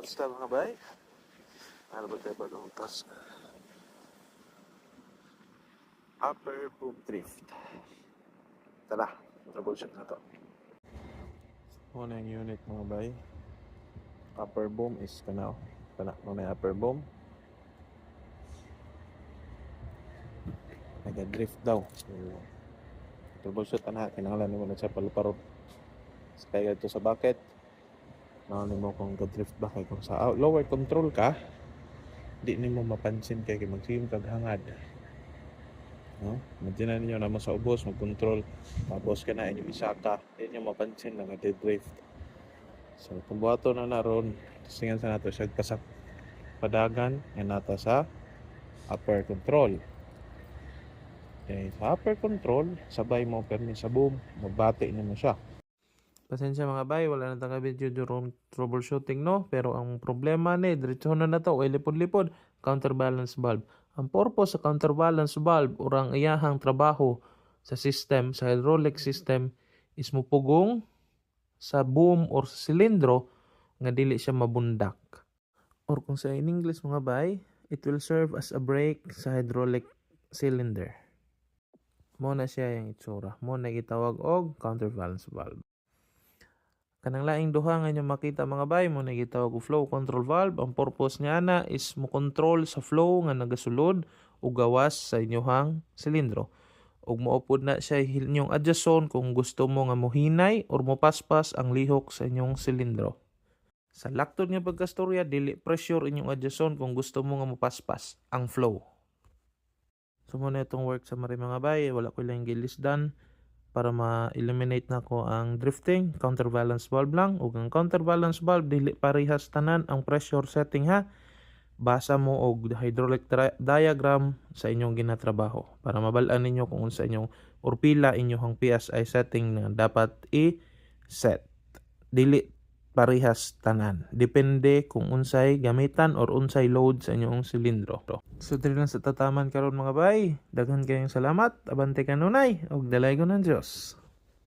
Basta mga bay. Ano ba tayo pag-utas? Upper boom drift. Tara, troubleshoot na to. Muna yung unit mga bay. Upper boom is kana. Kana muna yung upper boom. Nag-drift daw. So, troubleshoot na. Kinangalan mo na siya paluparot. Kaya ito sa bucket. Nakunin mo kung drift ba kay kung sa lower control ka, di mo mapansin kay mag-sim kag hangad. No? Imagine niyo naman sa ubos mag-control, tapos ka na inyong isaka, di nyo mapansin na nag-drift. So kung buhato na naroon, tingnan sa nato siya kasak padagan nga nata sa upper control. Okay, sa upper control, sabay mo permi sa boom, mabati mo siya. Pasensya mga bay, wala na taga video during troubleshooting no, pero ang problema ni diretso na to, ay lipod-lipod, counterbalance valve. Ang purpose sa counterbalance valve urang iyahang trabaho sa system, sa hydraulic system is mupugong sa boom or sa silindro nga dili siya mabundak. Or kung sa in English mga bay, it will serve as a brake sa hydraulic cylinder. Mo na siya yung itsura. Mo na gitawag og counterbalance valve. Kanang laing duha nga inyo makita mga bay mo na gitawag og flow control valve. Ang purpose niya na is mo control sa flow nga nagasulod o gawas sa inyohang silindro. Ug moupod na siya inyong adjust zone kung gusto mo nga mohinay or mopaspas ang lihok sa inyong silindro. Sa laktod nga pagkastorya, dili pressure inyong adjust zone kung gusto mo nga mopaspas ang flow. So muna itong work sa mga bay, wala ko lang gilisdan para ma-eliminate na ko ang drifting, counterbalance valve lang. Ug ang counterbalance valve dili parehas tanan ang pressure setting ha. Basa mo og hydraulic diagram sa inyong ginatrabaho para mabal-an ninyo kung unsa inyong or pila inyong PSI setting na dapat i-set. Dili parehas tanan. Depende kung unsay gamitan or unsay load sa inyong silindro. So dili lang sa tataman karon mga bay. Daghan kayong salamat. Abante kanunay og dalay ko ng Dios.